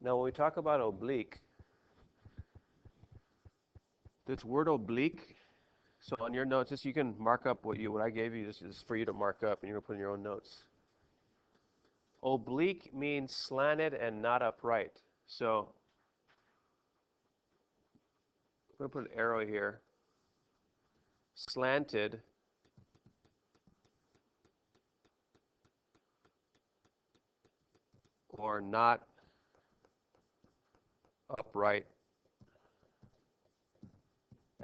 Now, when we talk about oblique, this word oblique, so on your notes, just you can mark up what I gave you. This is for you to mark up, and you're gonna put in your own notes. Oblique means slanted and not upright. So I'm gonna put an arrow here. Slanted or not upright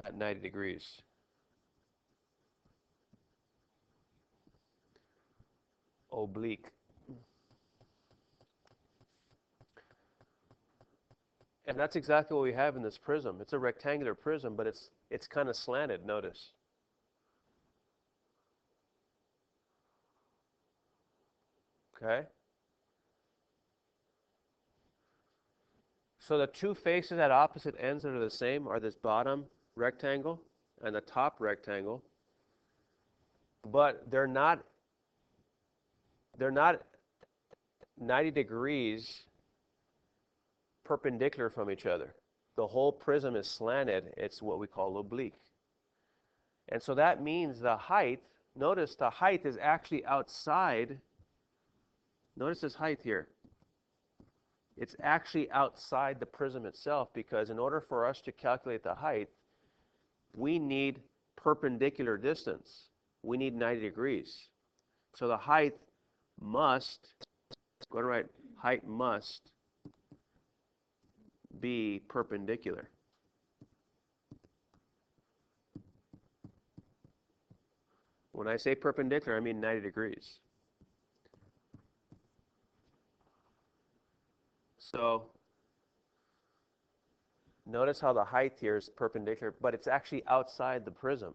at 90 degrees. Oblique. And that's exactly what we have in this prism. It's a rectangular prism, but it's kind of slanted, notice. Okay? So the two faces at opposite ends that are the same are this bottom rectangle and the top rectangle, but they're not 90 degrees perpendicular from each other. The whole prism is slanted. It's what we call oblique. And so that means the height, notice the height is actually outside. Notice this height here. It's actually outside the prism itself, because in order for us to calculate the height, we need perpendicular distance. We need 90 degrees. So the height must, go to right, height must be perpendicular. When I say perpendicular, I mean 90 degrees. So notice how the height here is perpendicular, but it's actually outside the prism.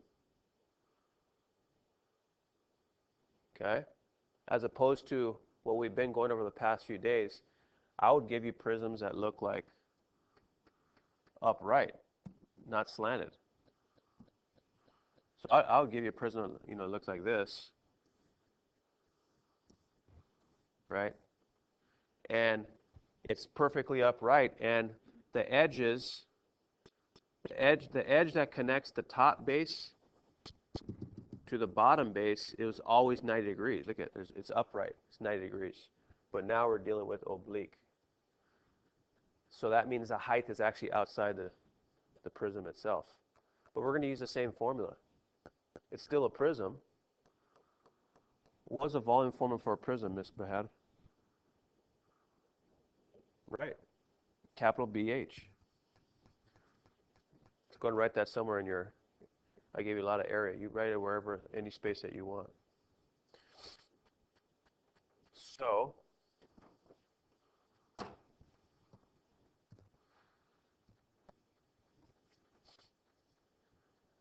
Okay? As opposed to what we've been going over the past few days, I would give you prisms that look like upright, not slanted. So I'll give you a prism, that looks like this, right? And it's perfectly upright, and the edges, the edge that connects the top base to the bottom base is always 90 degrees. Look at it, it's upright, it's 90 degrees. But now we're dealing with oblique. So that means the height is actually outside the prism itself. But we're going to use the same formula. It's still a prism. What was the volume formula for a prism, Ms. Bahad? Right. Capital BH. Let's go and write that somewhere in your, I gave you a lot of area. You write it wherever, any space that you want. So,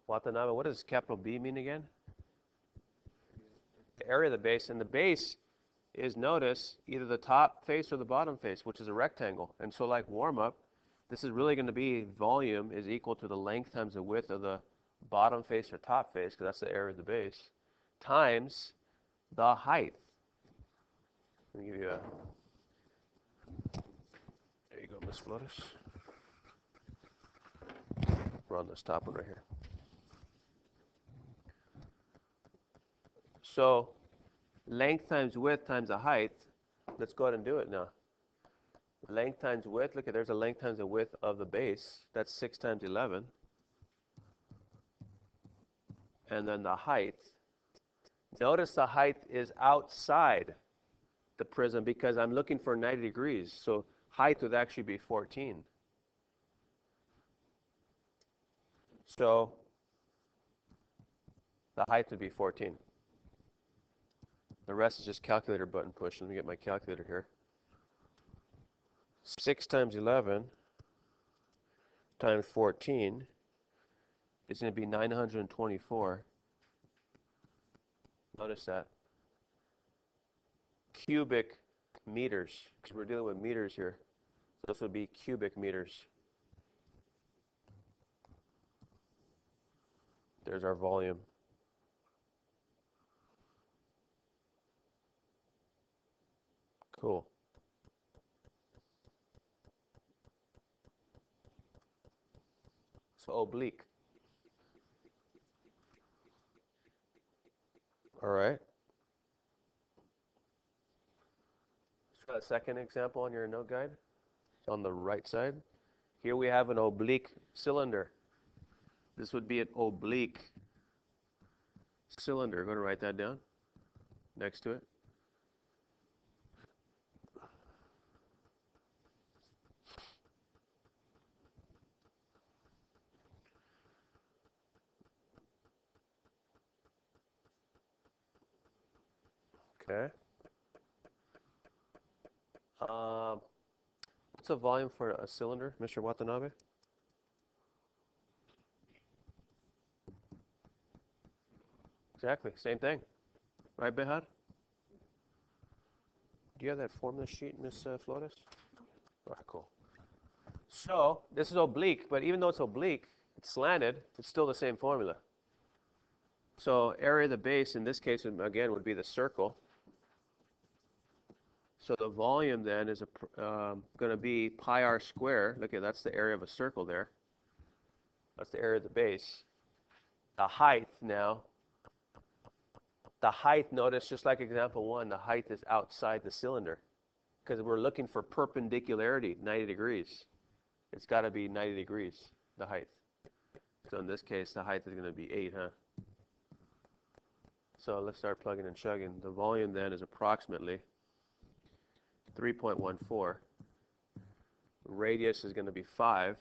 Watanabe, what does capital B mean again? The area of the base, and the base is, notice, either the top face or the bottom face, which is a rectangle. And so like warm-up, this is really going to be volume is equal to the length times the width of the bottom face or top face, because that's the area of the base, times the height. Let me give you a, there you go, Miss Flores. We're on this top one right here. So length times width times the height. Let's go ahead and do it now. Length times width, look at, there's a length times the width of the base. That's 6 times 11. And then the height. Notice the height is outside the prism because I'm looking for 90 degrees. So height would actually be 14. So the height would be 14. The rest is just calculator button push. Let me get my calculator here. 6 times 11 times 14 is going to be 924. Notice that. Cubic meters, because we're dealing with meters here. So this would be cubic meters. There's our volume. Cool. oblique. All right. So a second example on your note guide, on the right side. Here we have an oblique cylinder. This would be an oblique cylinder. I'm going to write that down next to it. Okay. What's the volume for a cylinder, Mr. Watanabe? Exactly, same thing. Right, Behad? Do you have that formula sheet, Miss Flores? All right, cool. So, this is oblique, but even though it's oblique, it's slanted, it's still the same formula. So, area of the base, in this case, again, would be the circle. So the volume then is going to be pi r squared. Look at that's the area of a circle there. That's the area of the base. The height now. The height, notice just like example 1, the height is outside the cylinder because we're looking for perpendicularity, 90 degrees. It's got to be 90 degrees, the height. So in this case, the height is going to be 8, huh? So let's start plugging and chugging. The volume then is approximately 3.14. Radius is going to be 5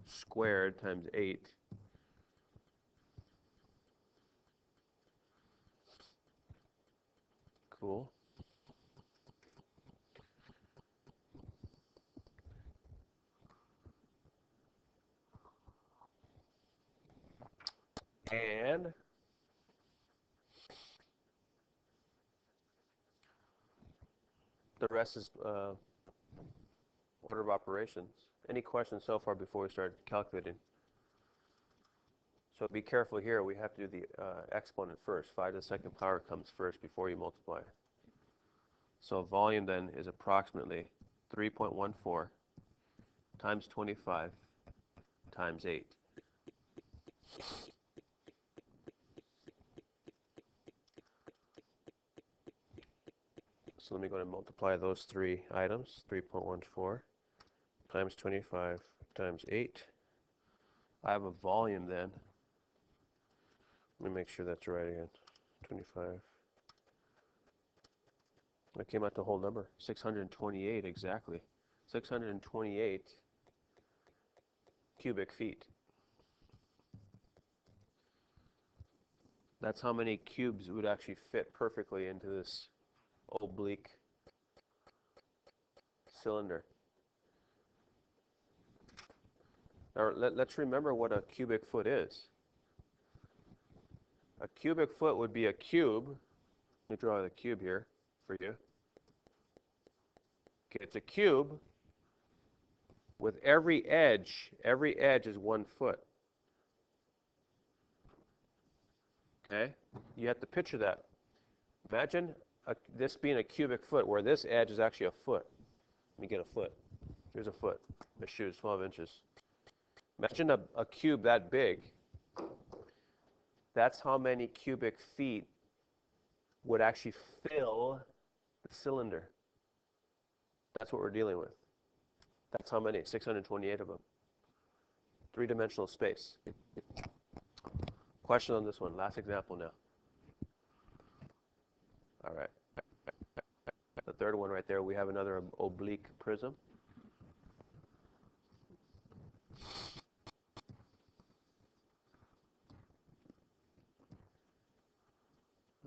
squared times 8. Cool. And the rest is order of operations. Any questions so far before we start calculating? So be careful here. We have to do the exponent first. 5 to the second power comes first before you multiply. So volume then is approximately 3.14 times 25 times 8. So let me go and multiply those three items. 3.14 times 25 times 8. I have a volume then. Let me make sure that's right again. 25. That came out the whole number. 628 exactly. 628 cubic feet. That's how many cubes would actually fit perfectly into this oblique cylinder. Now let's remember what a cubic foot is. A cubic foot would be a cube. Let me draw the cube here for you. Okay, it's a cube with every edge is 1 foot. Okay? You have to picture that. Imagine this being a cubic foot where this edge is actually a foot. Let me get a foot. Here's a foot. My shoes, 12 inches. Imagine a cube that big. That's how many cubic feet would actually fill the cylinder. That's what we're dealing with. That's how many, 628 of them. 3-dimensional space. Question on this one, last example now. All right. The third one right there, we have another oblique prism.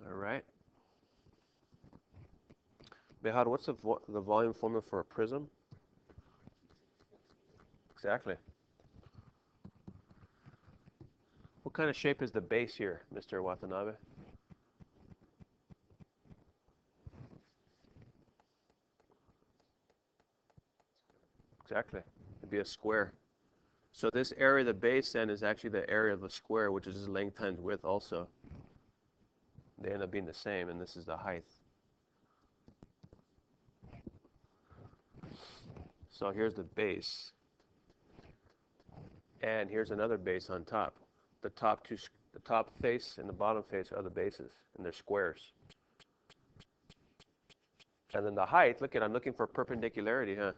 All right. Behad, what's the volume formula for a prism? Exactly. What kind of shape is the base here, Mr. Watanabe? Exactly. It'd be a square. So this area of the base then is actually the area of the square, which is length times width also. They end up being the same, and this is the height. So here's the base. And here's another base on top. The top face and the bottom face are the bases, and they're squares. And then the height, look at, I'm looking for perpendicularity, huh?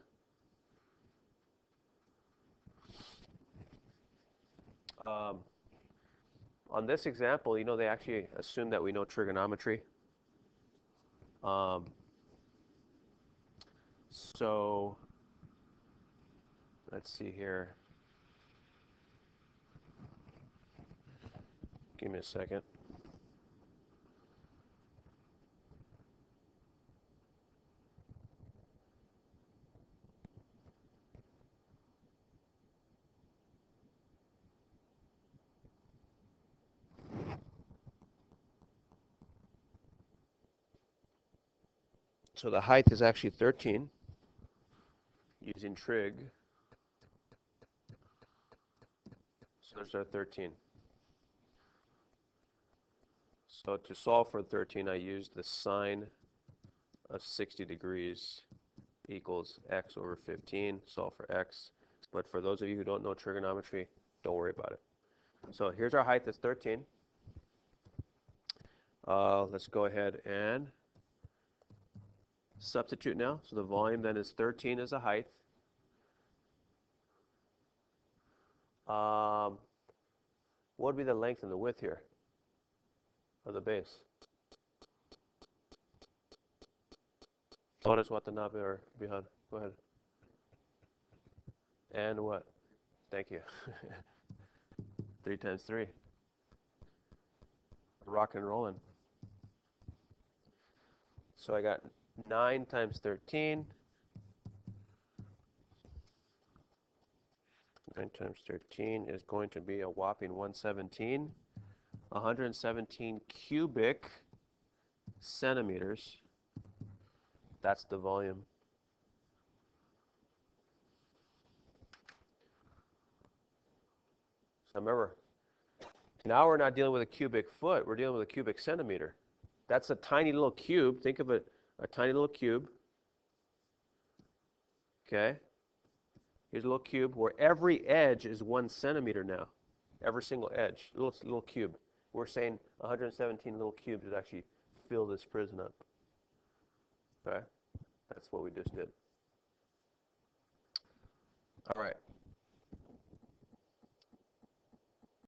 On this example, you know, they actually assume that we know trigonometry. So let's see here. Give me a second. So the height is actually 13 using trig. So there's our 13. So to solve for 13, I used the sine of 60 degrees equals x over 15. Solve for x. But for those of you who don't know trigonometry, don't worry about it. So here's our height, that's 13. Let's go ahead and substitute now. So the volume then is 13 as a height. What would be the length and the width here of the base? Todas Watanabe or Bihan? Go ahead. And what? Thank you. 3 times 3. Rock and rolling. So I got 9 times 13. 9 times 13 is going to be a whopping 117. 117 cubic centimeters. That's the volume. So remember, now we're not dealing with a cubic foot, we're dealing with a cubic centimeter. That's a tiny little cube. Think of it, a tiny little cube. Okay? Here's a little cube where every edge is 1 centimeter now. Every single edge, little cube. We're saying 117 little cubes would actually fill this prison up. Okay? That's what we just did. All right.